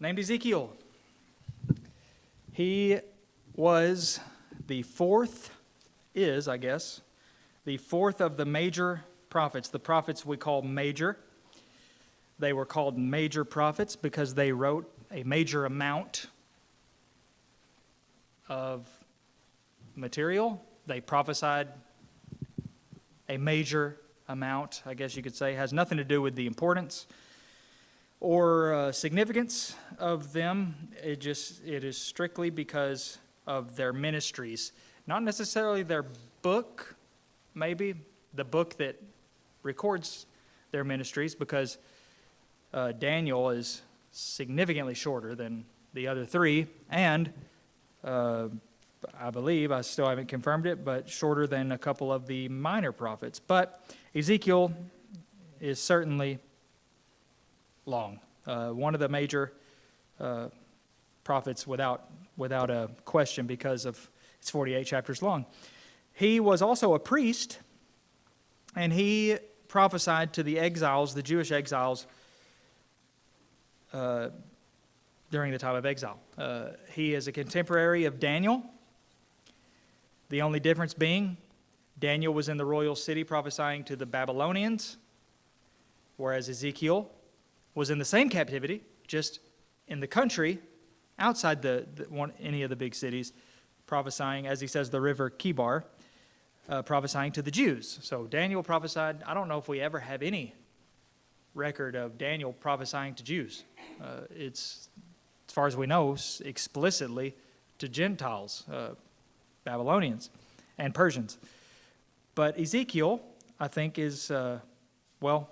named Ezekiel. He was the fourth of the major prophets. The prophets we call major. They were called major prophets because they wrote a major amount of material. They prophesied a major amount, I guess you could say. It has nothing to do with the importance or significance of them. It is strictly because of their ministries. Not necessarily their book, maybe, the book that records their ministries, because Daniel is significantly shorter than the other three, and I believe, I still haven't confirmed it, but shorter than a couple of the minor prophets. But Ezekiel is certainly long. One of the major prophets without a question, because of it's 48 chapters long. He was also a priest, and he prophesied to the exiles, the Jewish exiles, during the time of exile. He is a contemporary of Daniel. The only difference being, Daniel was in the royal city prophesying to the Babylonians, whereas Ezekiel was in the same captivity, just in the country, outside any of the big cities, prophesying, as he says, the river Kibar, prophesying to the Jews. So Daniel prophesied. I don't know if we ever have any record of Daniel prophesying to Jews. It's, as far as we know, explicitly to Gentiles, Babylonians and Persians. But Ezekiel, I think, is, well,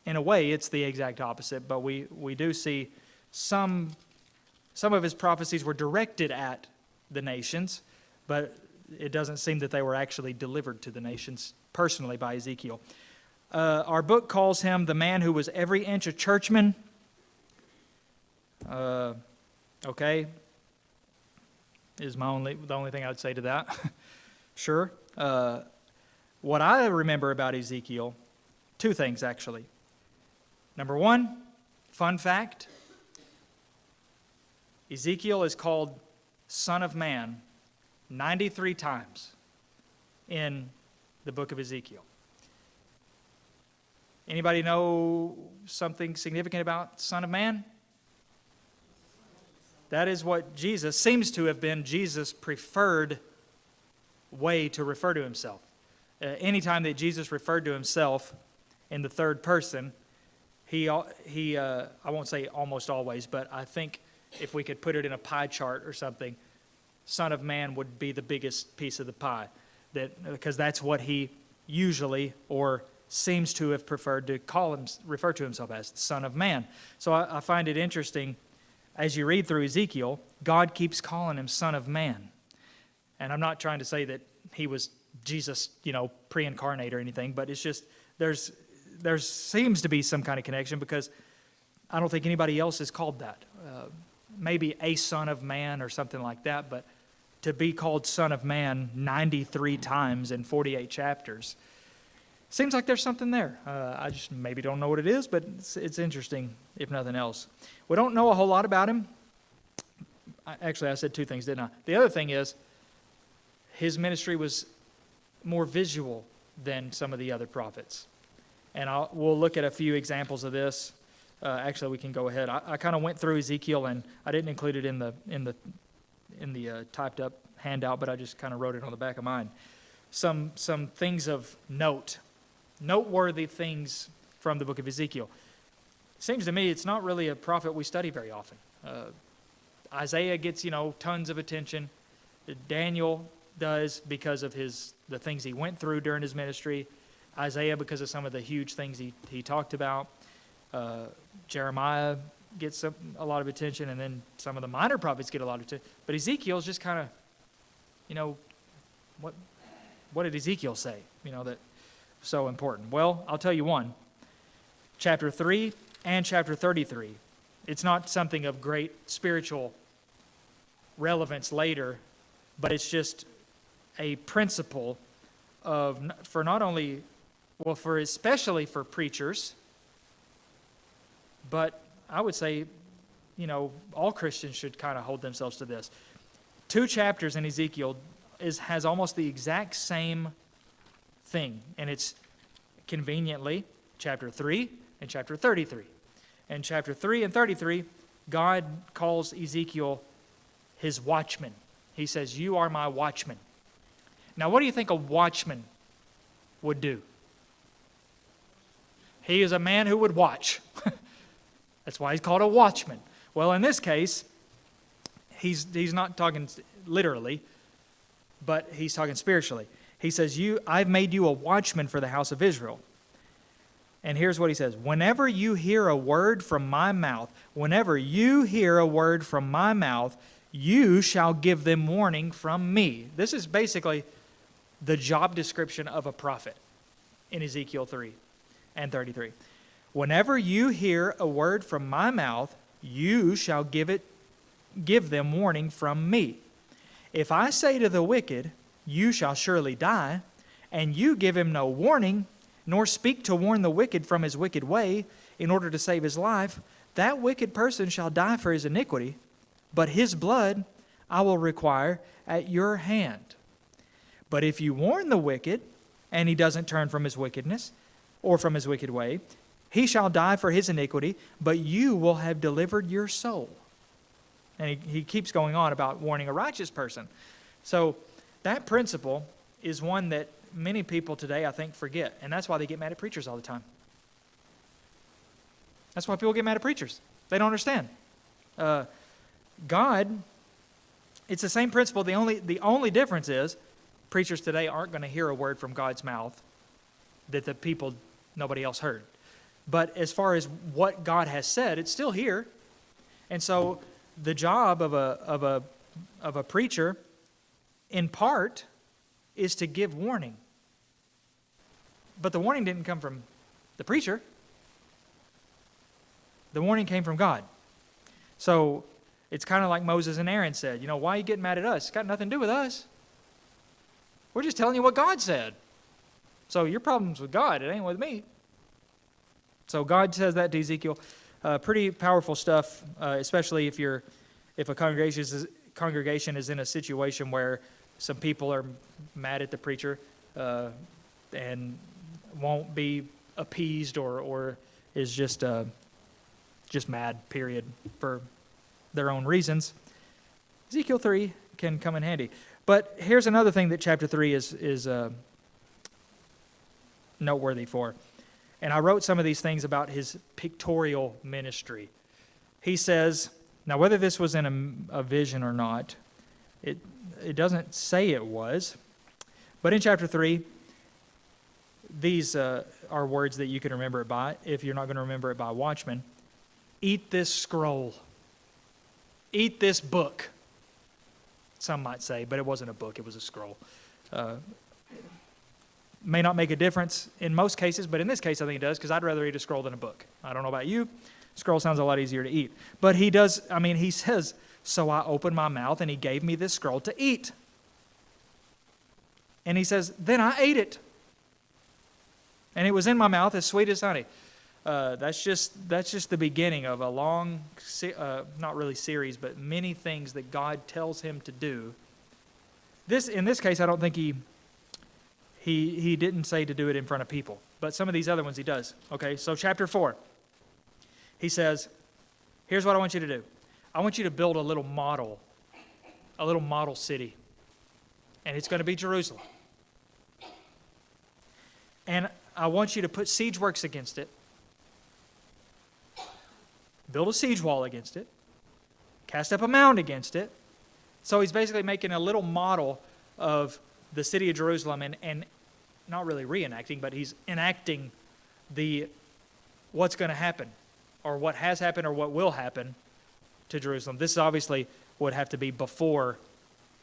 in a way, it's the exact opposite, but we do see some of his prophecies were directed at the nations, but it doesn't seem that they were actually delivered to the nations personally by Ezekiel. Our book calls him the man who was every inch a churchman. Okay, is the only thing I'd say to that. Sure. What I remember about Ezekiel, two things actually. Number one, fun fact, Ezekiel is called Son of Man 93 times in the book of Ezekiel. Anybody know something significant about Son of Man? That is what Jesus seems to have been Jesus' preferred way to refer to himself. Anytime that Jesus referred to himself in the third person, he I won't say almost always, but I think if we could put it in a pie chart or something, Son of Man would be the biggest piece of the pie, because that's what he usually or seems to have preferred to refer to himself as, the Son of Man. So I find it interesting, as you read through Ezekiel, God keeps calling him Son of Man. And I'm not trying to say that he was Jesus, pre-incarnate or anything, but it's just there seems to be some kind of connection, because I don't think anybody else is called that. Maybe a Son of Man or something like that, but to be called Son of Man 93 times in 48 chapters, seems like there's something there. I just maybe don't know what it is, but it's interesting, if nothing else. We don't know a whole lot about him. Actually, I said two things, didn't I? The other thing is, his ministry was more visual than some of the other prophets. And we'll look at a few examples of this. Actually, we can go ahead. I kind of went through Ezekiel, and I didn't include it in the typed up handout, but I just kind of wrote it on the back of mine. Some things of noteworthy things from the book of Ezekiel. It seems to me it's not really a prophet we study very often. Isaiah gets tons of attention. Daniel does because of the things he went through during his ministry. Isaiah because of some of the huge things he talked about. Jeremiah gets a lot of attention, and then some of the minor prophets get a lot of attention. But Ezekiel's just kind of, what did Ezekiel say? That so important. Well, I'll tell you one. Chapter 3 and chapter 33. It's not something of great spiritual relevance later, but it's just a principle especially for preachers, but I would say all Christians should kind of hold themselves to this. 2 chapters in Ezekiel has almost the exact same thing, and it's conveniently chapter 3 and chapter 33. In chapter 3 and 33, God calls Ezekiel his watchman. He says, "You are my watchman." Now, what do you think a watchman would do? He is a man who would watch. That's why he's called a watchman. Well, in this case, he's not talking literally, but he's talking spiritually. He says, I've made you a watchman for the house of Israel. And here's what he says: whenever you hear a word from my mouth, you shall give them warning from me. This is basically the job description of a prophet in Ezekiel 3 and 33. Whenever you hear a word from my mouth, you shall give them warning from me. If I say to the wicked, you shall surely die, and you give him no warning, nor speak to warn the wicked from his wicked way, in order to save his life, that wicked person shall die for his iniquity, but his blood I will require at your hand. But if you warn the wicked, and he doesn't turn from his wickedness, or from his wicked way, he shall die for his iniquity, but you will have delivered your soul. And he keeps going on about warning a righteous person. So that principle is one that many people today, I think, forget. And that's why they get mad at preachers all the time. That's why people get mad at preachers. They don't understand. God, it's the same principle. The only difference is preachers today aren't going to hear a word from God's mouth that nobody else heard. But as far as what God has said, it's still here. And so the job of a preacher, in part, is to give warning. But the warning didn't come from the preacher. The warning came from God. So it's kind of like Moses and Aaron said, why are you getting mad at us? It's got nothing to do with us. We're just telling you what God said. So your problem's with God. It ain't with me. So God says that to Ezekiel. Pretty powerful stuff, especially if a congregation is in a situation where some people are mad at the preacher and won't be appeased or is just mad, period, for their own reasons. Ezekiel 3 can come in handy. But here's another thing that chapter 3 is noteworthy for. And I wrote some of these things about his pictorial ministry. He says, now whether this was in a vision or not, it doesn't say it was. But in chapter 3, these are words that you can remember it by, if you're not going to remember it by watchman. Eat this scroll. Eat this book. Some might say, but it wasn't a book, it was a scroll. May not make a difference in most cases, but in this case I think it does, because I'd rather eat a scroll than a book. I don't know about you. Scroll sounds a lot easier to eat. But he says, so I opened my mouth and he gave me this scroll to eat. And he says, then I ate it. And it was in my mouth as sweet as honey. That's just the beginning of a long, not really series, but many things that God tells him to do. In this case, I don't think he didn't say to do it in front of people, but some of these other ones he does. Okay, so chapter 4, he says, here's what I want you to do. I want you to build a little model city, and it's going to be Jerusalem. And I want you to put siege works against it, build a siege wall against it, cast up a mound against it. So he's basically making a little model of the city of Jerusalem and not really reenacting, but he's enacting what's going to happen or what has happened or what will happen to Jerusalem. This obviously would have to be before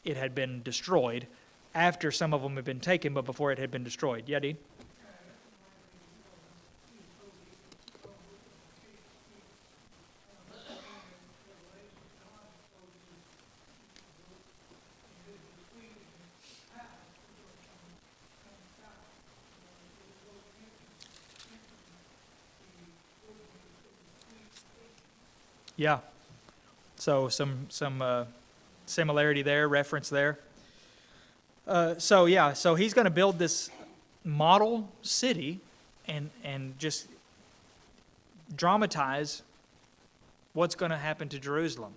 it had been destroyed, after some of them had been taken, but before it had been destroyed. Yeah, Dean? Yeah. So some similarity there, reference there. So he's going to build this model city and just dramatize what's going to happen to Jerusalem.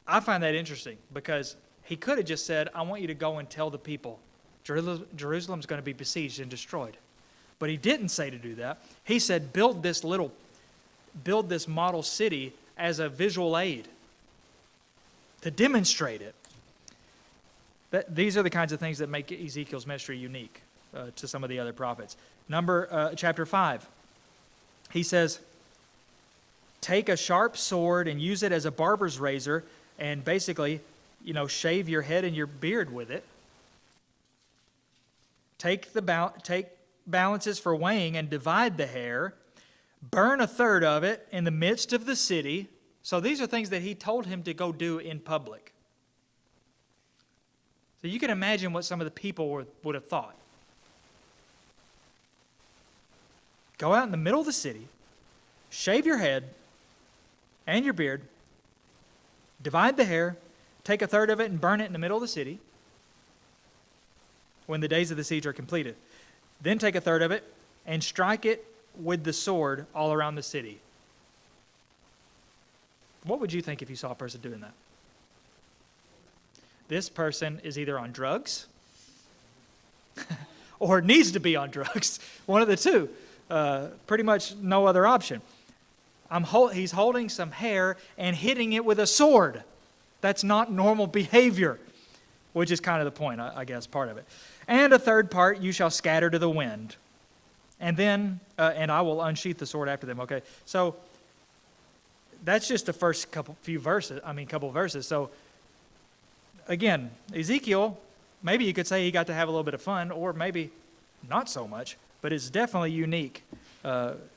I find that interesting because he could have just said, I want you to go and tell the people Jerusalem's going to be besieged and destroyed. But he didn't say to do that. He said, build this model city as a visual aid to demonstrate it. These are the kinds of things that make Ezekiel's ministry unique to some of the other prophets. Chapter 5, he says, take a sharp sword and use it as a barber's razor and basically, shave your head and your beard with it. Take balances for weighing and divide the hair. Burn a third of it in the midst of the city. So these are things that he told him to go do in public. So you can imagine what some of the people would have thought. Go out in the middle of the city, shave your head and your beard, divide the hair, take a third of it and burn it in the middle of the city when the days of the siege are completed. Then take a third of it and strike it with the sword all around the city. What would you think if you saw a person doing that? This person is either on drugs or needs to be on drugs. One of the two. Pretty much no other option. He's holding some hair and hitting it with a sword. That's not normal behavior, which is kind of the point, I guess, part of it. And a third part you shall scatter to the wind. And then, and I will unsheath the sword after them. Okay, so that's just the first couple verses. So again, Ezekiel, maybe you could say he got to have a little bit of fun, or maybe not so much, but it's definitely unique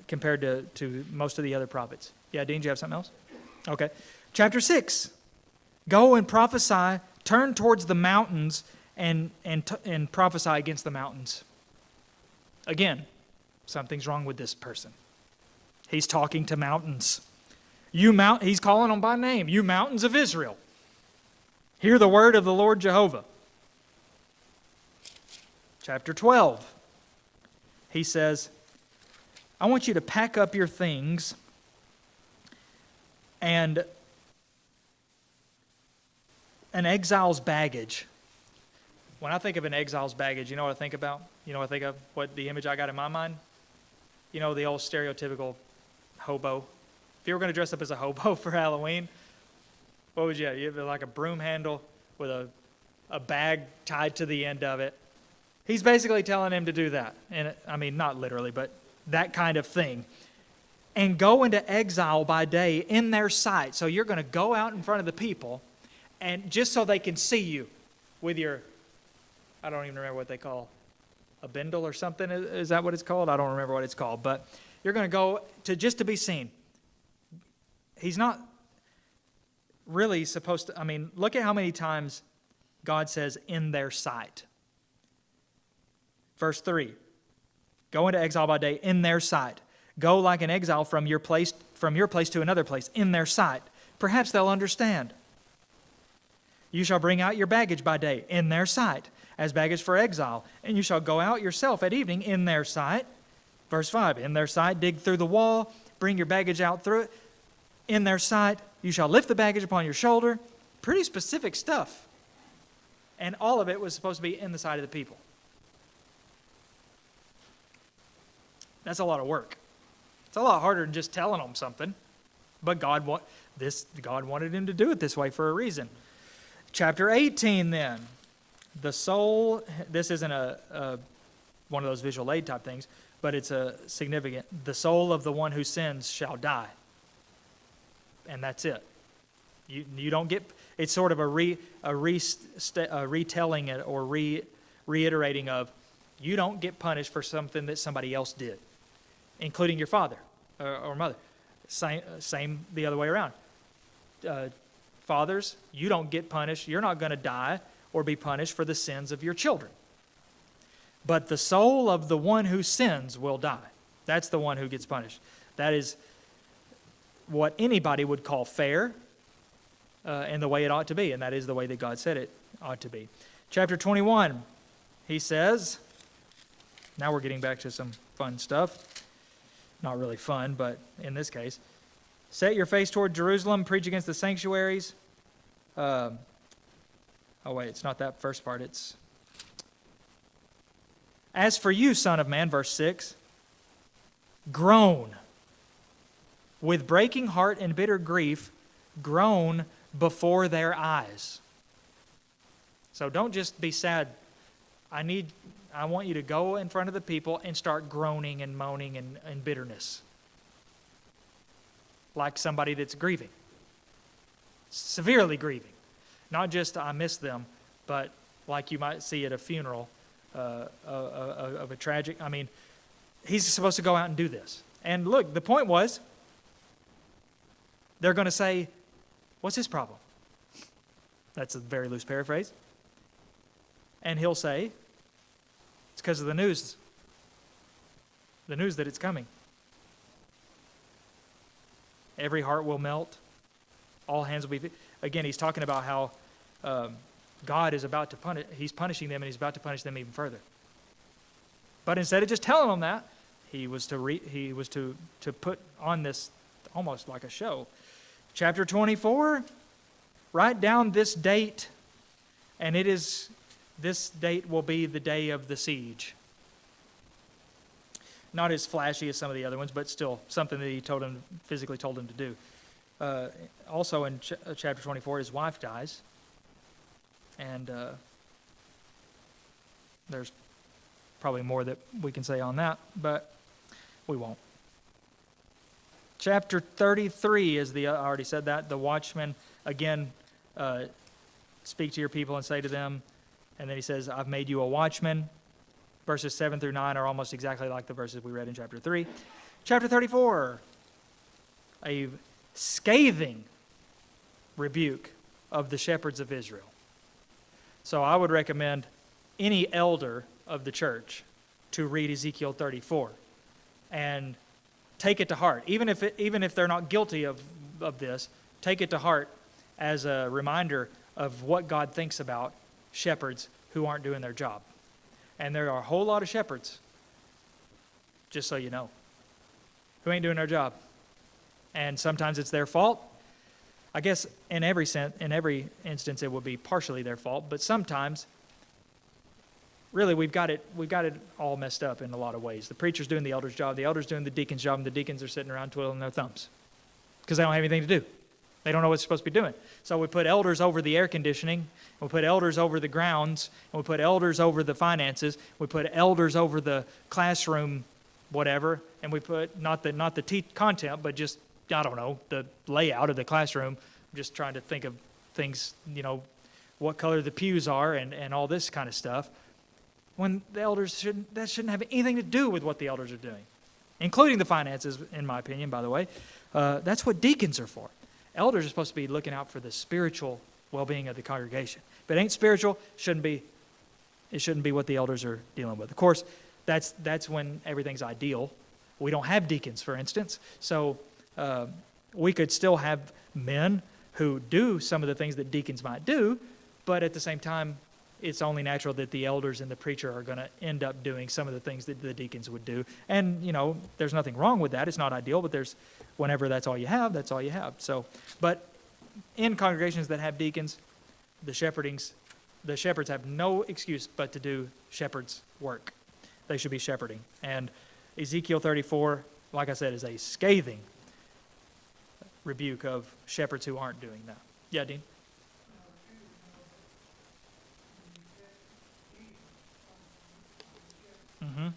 compared to most of the other prophets. Yeah, Dean, do you have something else? Okay. Chapter 6. Go and prophesy, turn towards the mountains and prophesy against the mountains. Again, something's wrong with this person. He's talking to mountains. He's calling them by name. You mountains of Israel, hear the word of the Lord Jehovah. Chapter 12. He says, I want you to pack up your things and an exile's baggage. When I think of an exile's baggage, you know what I think about? You know what I think of? What the image I got in my mind? The old stereotypical hobo. If you were going to dress up as a hobo for Halloween, what would you have? You have like a broom handle with a bag tied to the end of it. He's basically telling him to do that. And not literally, but that kind of thing. And go into exile by day in their sight. So you're going to go out in front of the people, and just so they can see you with your, I don't even remember what they call, a bindle or something. Is that what it's called? I don't remember what it's called. But you're going to go just to be seen. He's not really supposed to, look at how many times God says in their sight. Verse 3, go into exile by day in their sight. Go like an exile from your place to another place in their sight. Perhaps they'll understand. You shall bring out your baggage by day in their sight, as baggage for exile, and you shall go out yourself at evening in their sight. Verse 5, in their sight, dig through the wall, bring your baggage out through it. In their sight, you shall lift the baggage upon your shoulder. Pretty specific stuff. And all of it was supposed to be in the sight of the people. That's a lot of work. It's a lot harder than just telling them something. But God wanted him to do it this way for a reason. Chapter 18 then. The soul, this isn't one of those visual aid type things, but it's a significant. The soul of the one who sins shall die. And that's it. You don't get, it's sort of a retelling it or reiterating of, you don't get punished for something that somebody else did, including your father or mother. Same the other way around. Fathers, you don't get punished. You're not going to die or be punished for the sins of your children. But the soul of the one who sins will die. That's the one who gets punished. That is what anybody would call fair and the way it ought to be, and that is the way that God said it ought to be. Chapter 21, he says, now we're getting back to some fun stuff. Not really fun, but in this case, set your face toward Jerusalem, preach against the sanctuaries. Oh wait, it's not that first part. It's, as for you, son of man, verse 6, groan with breaking heart and bitter grief, groan before their eyes. So don't just be sad. I want you to go in front of the people and start groaning and moaning and bitterness. Like somebody that's grieving. Severely grieving. Not just I miss them, but like you might see at a funeral of a tragic, he's supposed to go out and do this. And look, the point was, they're going to say, what's his problem? That's a very loose paraphrase. And he'll say, it's because of the news that it's coming. Every heart will melt. All hands will be... Again, he's talking about how God is about to punish, he's punishing them, and he's about to punish them even further. But instead of just telling them that, he was to put on this almost like a show. Chapter 24, write down this date, and this date will be the day of the siege. Not as flashy as some of the other ones, but still something that he physically told him to do. Also in chapter 24, his wife dies. And there's probably more that we can say on that, but we won't. Chapter 33 is I already said that, the watchman, again, speak to your people and say to them, and then he says, I've made you a watchman. Verses 7 through 9 are almost exactly like the verses we read in chapter 3. Chapter 34, a scathing rebuke of the shepherds of Israel. So I would recommend any elder of the church to read Ezekiel 34 and take it to heart. Even if they're not guilty of this, take it to heart as a reminder of what God thinks about shepherds who aren't doing their job. And there are a whole lot of shepherds, just so you know, who ain't doing their job. And sometimes it's their fault. I guess in every instance it would be partially their fault, but sometimes really we've got it all messed up in a lot of ways. The preacher's doing the elder's job, the elder's doing the deacon's job, and the deacons are sitting around twiddling their thumbs because they don't have anything to do. They don't know what they're supposed to be doing. So we put elders over the air conditioning, we put elders over the grounds, and we put elders over the finances, we put elders over the classroom, whatever, and we put not the content, but just, I don't know, the layout of the classroom. I'm just trying to think of things, what color the pews are and all this kind of stuff. When the elders shouldn't have anything to do with what the elders are doing, including the finances, in my opinion, by the way. That's what deacons are for. Elders are supposed to be looking out for the spiritual well-being of the congregation. If it ain't spiritual, it shouldn't be what the elders are dealing with. Of course, that's when everything's ideal. We don't have deacons, for instance, so we could still have men who do some of the things that deacons might do, but at the same time, it's only natural that the elders and the preacher are going to end up doing some of the things that the deacons would do. And, there's nothing wrong with that. It's not ideal, but whenever that's all you have, that's all you have. So, but in congregations that have deacons, the shepherds have no excuse but to do shepherd's work. They should be shepherding. And Ezekiel 34, like I said, is a scathing rebuke of shepherds who aren't doing that. Yeah, Dean? Mm-hmm.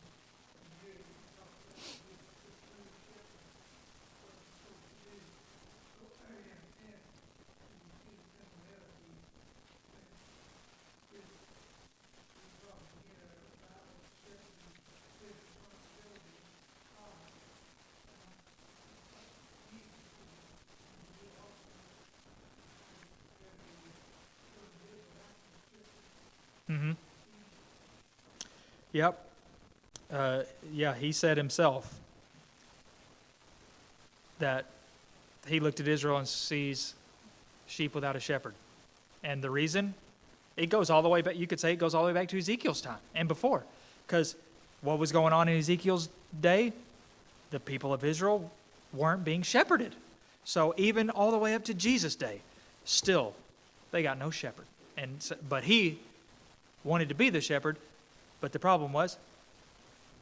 Mm-hmm. Yep. He said himself that he looked at Israel and sees sheep without a shepherd. And the reason, it goes all the way back, you could say it goes all the way back to Ezekiel's time and before. Because what was going on in Ezekiel's day? The people of Israel weren't being shepherded. So even all the way up to Jesus' day, still, they got no shepherd. But he wanted to be the shepherd, but the problem was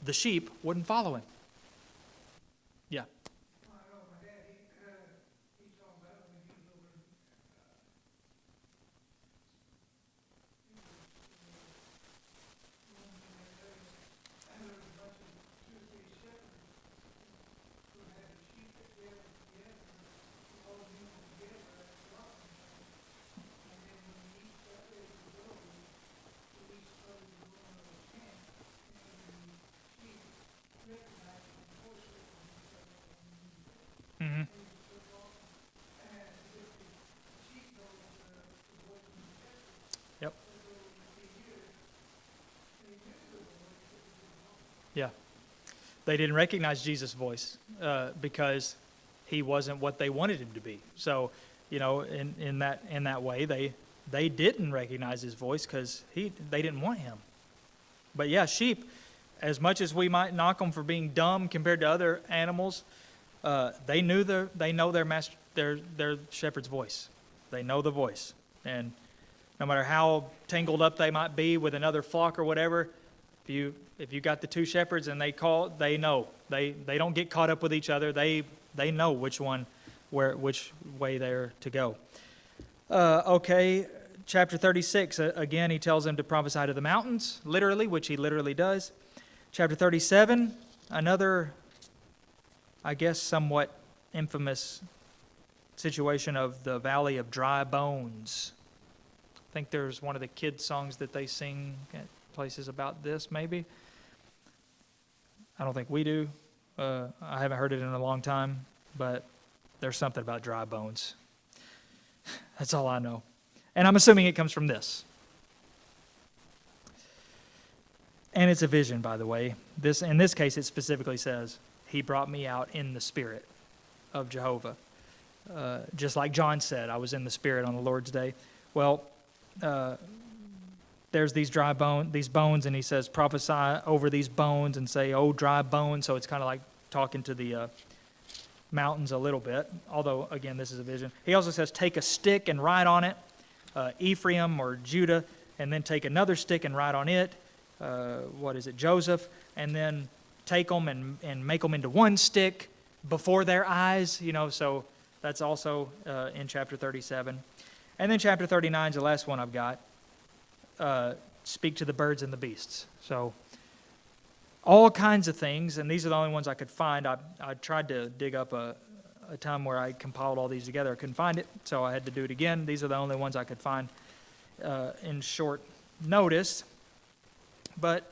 the sheep wouldn't follow him. Yeah. Mm-hmm. Yep. Yeah. They didn't recognize Jesus' voice because he wasn't what they wanted him to be. So, in that way, they didn't recognize his voice because they didn't want him. But yeah, sheep, as much as we might knock them for being dumb compared to other animals, they know their master, their shepherd's voice. They know the voice, and no matter how tangled up they might be with another flock or whatever, if you got the two shepherds and they know. They don't get caught up with each other. They know which way they're to go. Okay, chapter 36. Again, he tells them to prophesy to the mountains, literally, which he literally does. Chapter 37, another, I guess, somewhat infamous situation of the valley of dry bones. I think there's one of the kids' songs that they sing at places about this, maybe. I don't think we do. I haven't heard it in a long time, but there's something about dry bones. That's all I know. And I'm assuming it comes from this. And it's a vision, by the way. In this case, it specifically says, he brought me out in the spirit of Jehovah. Just like John said, I was in the spirit on the Lord's day. Well, there's these bones, and he says, prophesy over these bones and say, oh, dry bones. So it's kind of like talking to the mountains a little bit, although, again, this is a vision. He also says, take a stick and write on it, Ephraim or Judah, and then take another stick and write on it, Joseph, and then take them and make them into one stick before their eyes, so that's also in chapter 37. And then chapter 39 is the last one I've got. Speak to the birds and the beasts. So all kinds of things, and these are the only ones I could find. I tried to dig up a time where I compiled all these together. I couldn't find it, so I had to do it again. These are the only ones I could find in short notice. But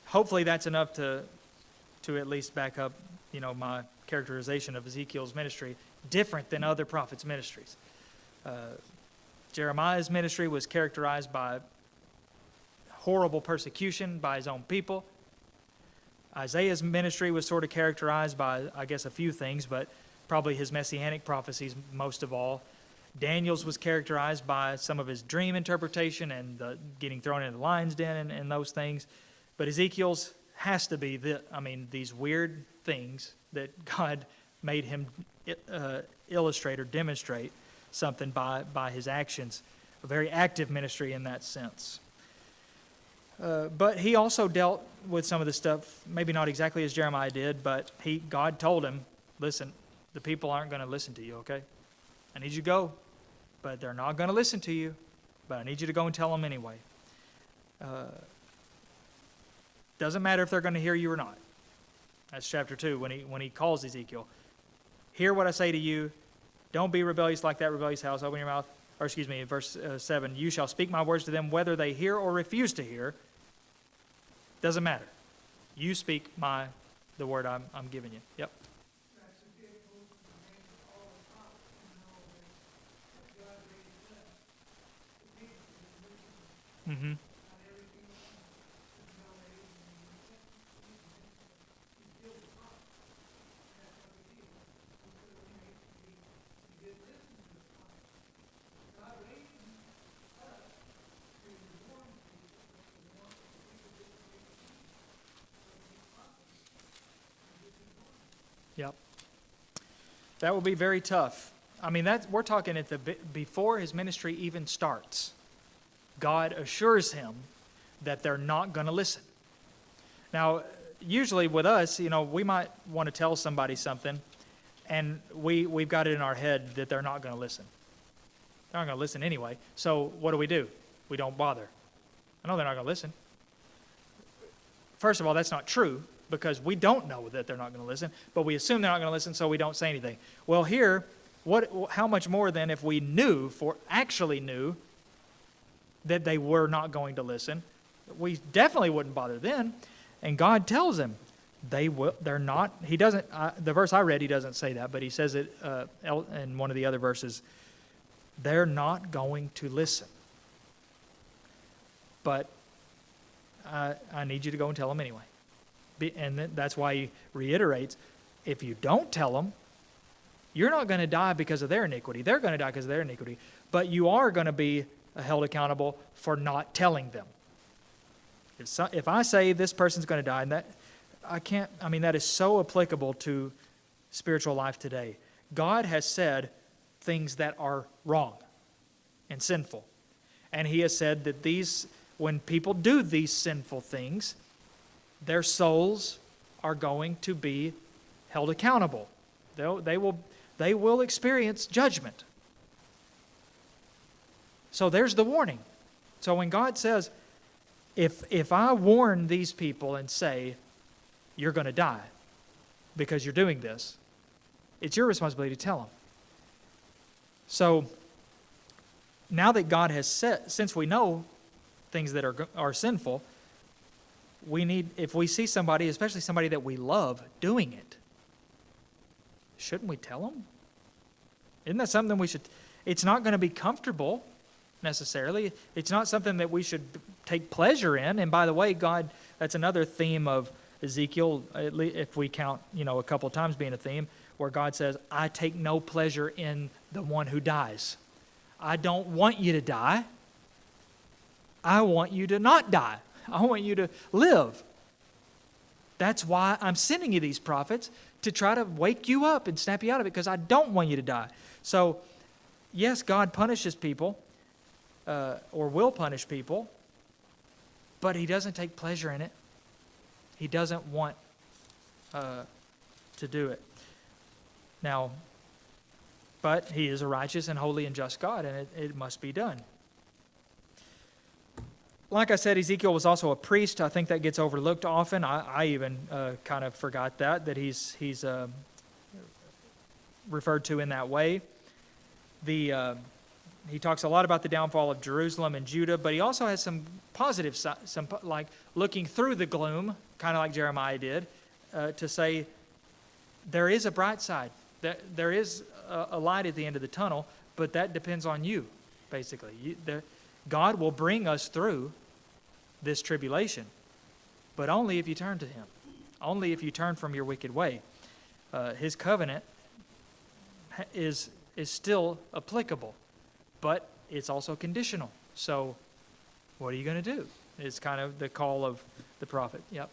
hopefully that's enough to at least back up, my characterization of Ezekiel's ministry, different than other prophets' ministries. Jeremiah's ministry was characterized by horrible persecution by his own people. Isaiah's ministry was sort of characterized by, I guess, a few things, but probably his messianic prophecies most of all. Daniel's was characterized by some of his dream interpretation and getting thrown into the lion's den and those things. But Ezekiel's has to be these weird things that God made him illustrate or demonstrate something by his actions. A very active ministry in that sense. But he also dealt with some of the stuff, maybe not exactly as Jeremiah did, but God told him, listen, the people aren't going to listen to you, okay? I need you to go, but they're not going to listen to you, but I need you to go and tell them anyway. Doesn't matter if they're going to hear you or not. That's chapter 2 when he calls Ezekiel. Hear what I say to you. Don't be rebellious like that rebellious house. Open your mouth. Or excuse me, verse 7. You shall speak my words to them, whether they hear or refuse to hear. Doesn't matter. You speak the word I'm giving you. Yep. Mm-hmm. Yep. That will be very tough. I mean, we're talking before his ministry even starts. God assures him that they're not going to listen. Now, usually with us, we might want to tell somebody something, and we've got it in our head that they're not going to listen. They're not going to listen anyway. So what do? We don't bother. I know they're not going to listen. First of all, that's not true, because we don't know that they're not going to listen, but we assume they're not going to listen, so we don't say anything. Well, here, how much more then if we actually knew that they were not going to listen? We definitely wouldn't bother then. And God tells them they're not. He doesn't. The verse I read, he doesn't say that, but he says it in one of the other verses. They're not going to listen. But I need you to go and tell them anyway. And that's why he reiterates, if you don't tell them, you're not going to die because of their iniquity. They're going to die because of their iniquity. But you are going to be held accountable for not telling them. If I say this person's going to die, and that is so applicable to spiritual life today. God has said things that are wrong and sinful. And he has said that when people do these sinful things, their souls are going to be held accountable. They will experience judgment. So there's the warning. So when God says, if I warn these people and say, you're going to die because you're doing this, it's your responsibility to tell them. So now that God has said, since we know things that are sinful, if we see somebody, especially somebody that we love, doing it, shouldn't we tell them? Isn't that something we should? It's not going to be comfortable necessarily. It's not something that we should take pleasure in. And by the way, God, that's another theme of Ezekiel, at least if we count, a couple of times being a theme, where God says, I take no pleasure in the one who dies. I don't want you to die. I want you to not die. I want you to live. That's why I'm sending you these prophets, to try to wake you up and snap you out of it, because I don't want you to die. So, yes, God punishes people, or will punish people, but he doesn't take pleasure in it. He doesn't want to do it. Now, but he is a righteous and holy and just God, and it must be done. Like I said, Ezekiel was also a priest. I think that gets overlooked often. I even kind of forgot that he's referred to in that way. He talks a lot about the downfall of Jerusalem and Judah, but he also has some positive, like looking through the gloom, kind of like Jeremiah did, to say there is a bright side. There is a light at the end of the tunnel, but that depends on you, basically. God will bring us through this tribulation, but only if you turn to him, only if you turn from your wicked way. His covenant is still applicable, but it's also conditional. So what are you going to do? It's kind of the call of the prophet. Yep.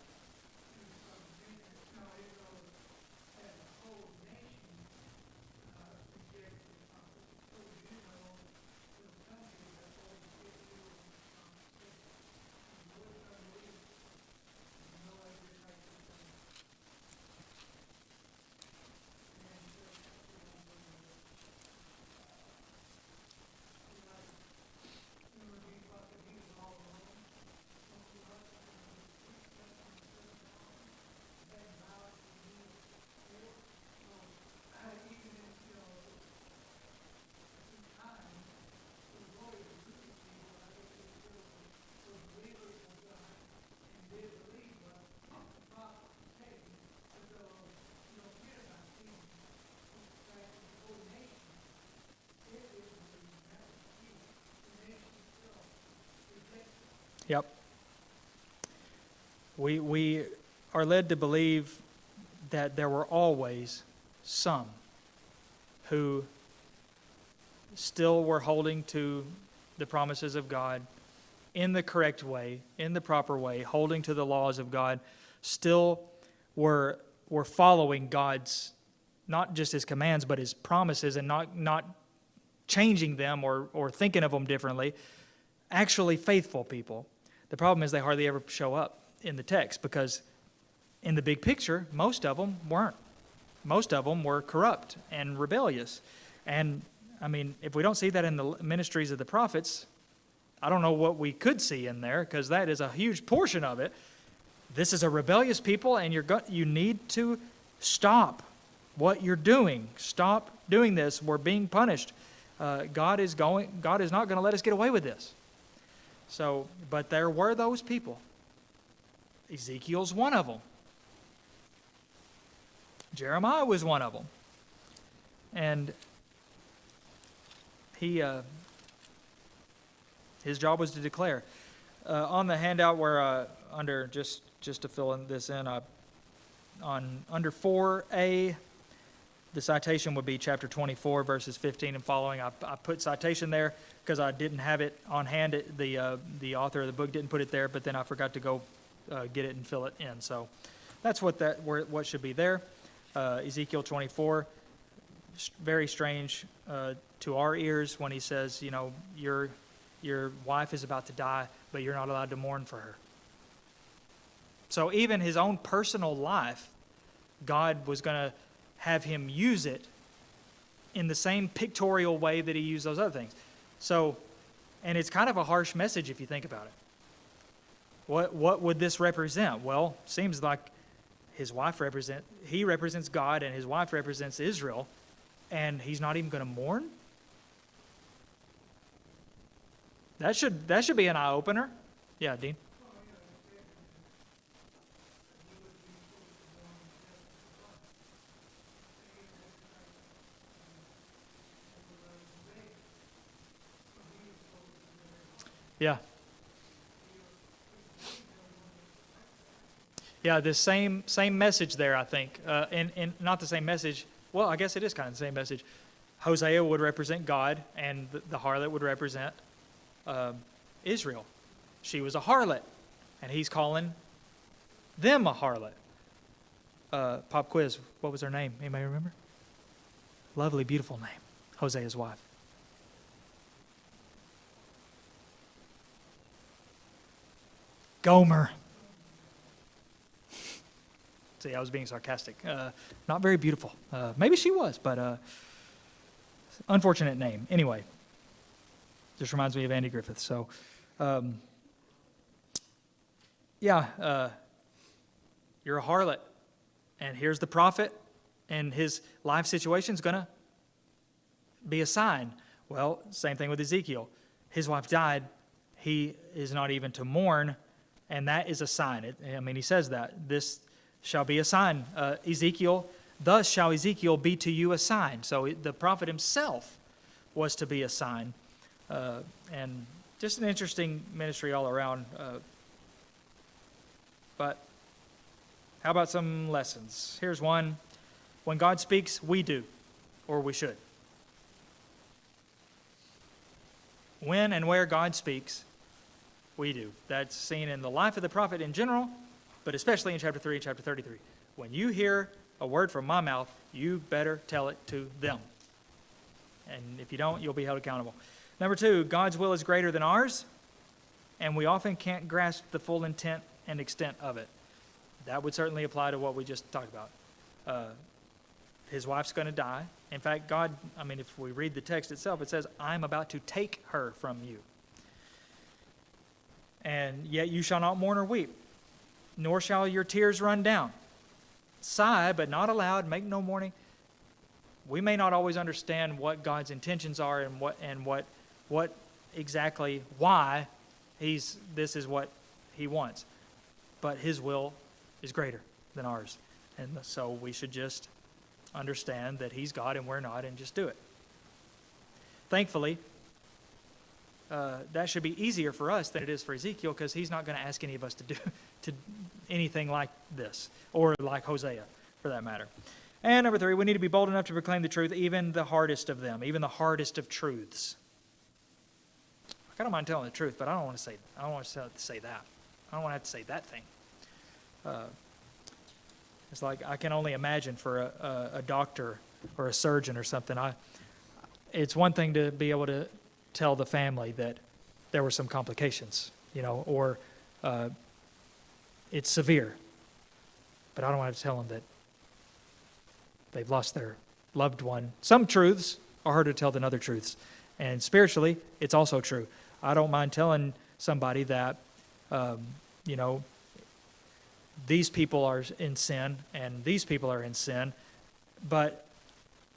Yep. We are led to believe that there were always some who still were holding to the promises of God in the correct way, in the proper way, holding to the laws of God, still were were following God's, not just his commands, but his promises, and not changing them or thinking of them differently, actually faithful people. The problem is they hardly ever show up in the text, because in the big picture, most of them weren't. Most of them were corrupt and rebellious. And, I mean, if we don't see that in the ministries of the prophets, I don't know what we could see in there, because that is a huge portion of it. This is a rebellious people, and you need to stop what you're doing. Stop doing this. We're being punished. God is not going to let us get away with this. So, but there were those people. Ezekiel's one of them. Jeremiah was one of them. And his job was to declare. On the handout where under just to fill this in, under 4a, the citation would be chapter 24, verses 15 and following. I put citation there because I didn't have it on hand. The author of the book didn't put it there, but then I forgot to go get it and fill it in. So that's what should be there. Ezekiel 24, very strange to our ears when he says, your wife is about to die, but you're not allowed to mourn for her. So even his own personal life, God was going to have him use it in the same pictorial way that he used those other things. So, and it's kind of a harsh message if you think about it. What would this represent? Well, seems like his wife represents God, and his wife represents Israel, and he's not even going to mourn? That should be an eye-opener. Yeah, Dean? Yeah. Yeah, the same message there, I think. And not the same message. Well, I guess it is kind of the same message. Hosea would represent God, and the harlot would represent Israel. She was a harlot, and he's calling them a harlot. Pop quiz, what was her name? Anybody remember? Lovely, beautiful name. Hosea's wife. Gomer. See, I was being sarcastic. Not very beautiful. Maybe she was, but unfortunate name. Anyway, just reminds me of Andy Griffith. So, you're a harlot. And here's the prophet, and his life situation is going to be a sign. Well, same thing with Ezekiel. His wife died. He is not even to mourn, and that is a sign. He says that. This shall be a sign. Thus shall Ezekiel be to you a sign. So the prophet himself was to be a sign. And just an interesting ministry all around. But how about some lessons? Here's one. When God speaks, we do, or we should. When and where God speaks, we do. That's seen in the life of the prophet in general, but especially in chapter 3 and chapter 33. When you hear a word from my mouth, you better tell it to them. And if you don't, you'll be held accountable. Number 2, God's will is greater than ours, and we often can't grasp the full intent and extent of it. That would certainly apply to what we just talked about. His wife's going to die. In fact, God, if we read the text itself, it says, I'm about to take her from you. And yet you shall not mourn or weep, nor shall your tears run down. Sigh, but not aloud, make no mourning. We may not always understand what God's intentions are and what exactly why this is what he wants. But his will is greater than ours. And so we should just understand that he's God and we're not, and just do it. Thankfully, that should be easier for us than it is for Ezekiel, because he's not going to ask any of us to do anything like this, or like Hosea, for that matter. And number 3, we need to be bold enough to proclaim the truth, even the hardest of them, even the hardest of truths. I don't mind telling the truth, but I don't want to say that. I don't want to have to say that thing. It's like I can only imagine for a doctor or a surgeon or something. It's one thing to be able to tell the family that there were some complications, or it's severe. But I don't want to tell them that they've lost their loved one. Some truths are harder to tell than other truths. And spiritually, it's also true. I don't mind telling somebody that, these people are in sin and these people are in sin. But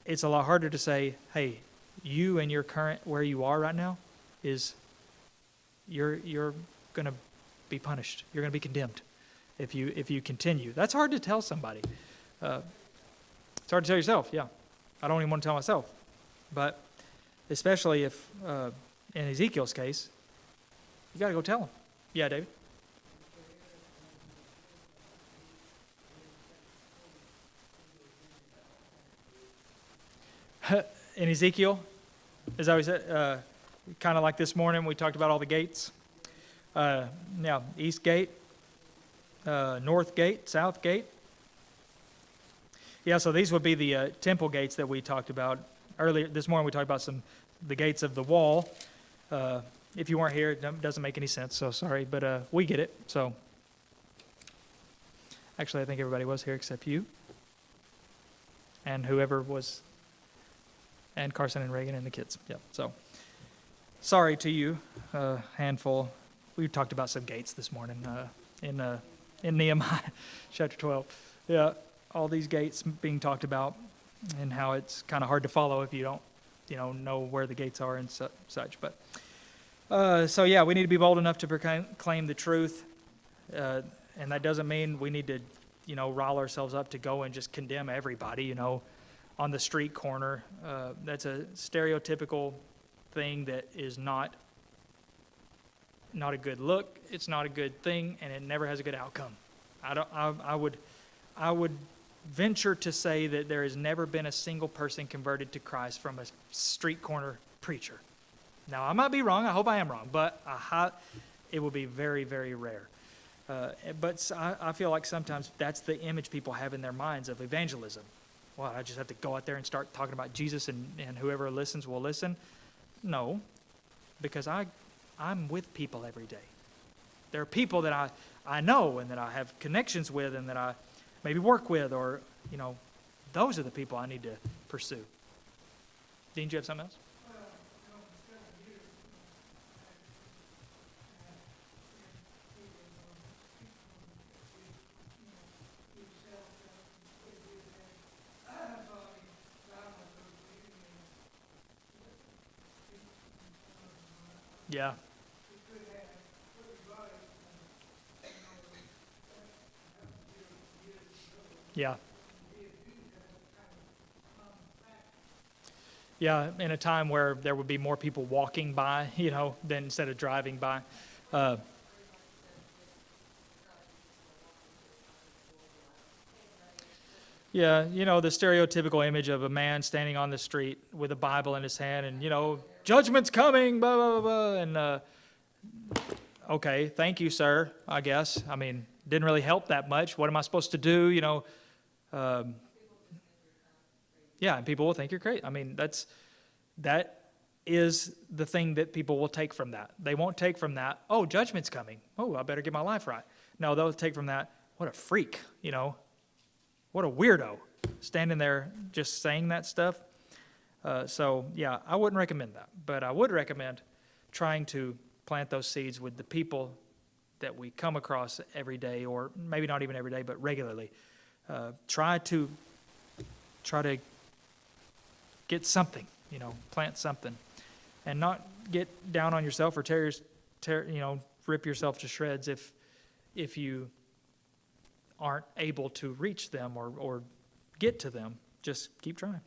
it's a lot harder to say, hey, you and your current, where you are right now, is you're going to be punished. You're going to be condemned if you continue. That's hard to tell somebody. It's hard to tell yourself, yeah. I don't even want to tell myself. But especially if, in Ezekiel's case, you got to go tell him. Yeah, David? In Ezekiel, as I always said, kind of like this morning, we talked about all the gates. Now, East Gate, North Gate, South Gate. Yeah, so these would be the temple gates that we talked about earlier. This morning we talked about the gates of the wall. If you weren't here, it doesn't make any sense, so sorry, but we get it. So, actually, I think everybody was here except you and whoever was, and Carson and Reagan and the kids. Yeah, so sorry to you, handful. We talked about some gates this morning in Nehemiah chapter 12. Yeah. All these gates being talked about and how it's kind of hard to follow if you don't, know where the gates are and such. But so yeah, we need to be bold enough to proclaim the truth, and that doesn't mean we need to, rile ourselves up to go and just condemn everybody, on the street corner. That's a stereotypical thing that is not a good look. It's not a good thing, and it never has a good outcome. I would venture to say that there has never been a single person converted to Christ from a street corner preacher. Now, I might be wrong. I hope I am wrong, but it will be very, very rare. But I feel like sometimes that's the image people have in their minds of evangelism. Well, I just have to go out there and start talking about Jesus and whoever listens will listen. No, because I'm with people every day. There are people that I know and that I have connections with and that I maybe work with, or, those are the people I need to pursue. Dean, do you have something else? Yeah. Yeah. Yeah, in a time where there would be more people walking by, than instead of driving by. Yeah, the stereotypical image of a man standing on the street with a Bible in his hand and, judgment's coming, blah, blah, blah, blah. And, okay, thank you, sir, I guess. I mean, didn't really help that much. What am I supposed to do, Yeah, and people will think you're crazy. I mean, that is the thing that people will take from that. They won't take from that, oh, judgment's coming. Oh, I better get my life right. No, they'll take from that, what a freak, what a weirdo, standing there just saying that stuff. So, yeah, I wouldn't recommend that. But I would recommend trying to plant those seeds with the people that we come across every day, or maybe not even every day, but regularly. Try to get something, plant something, and not get down on yourself or rip yourself to shreds if you aren't able to reach them or get to them. Just keep trying.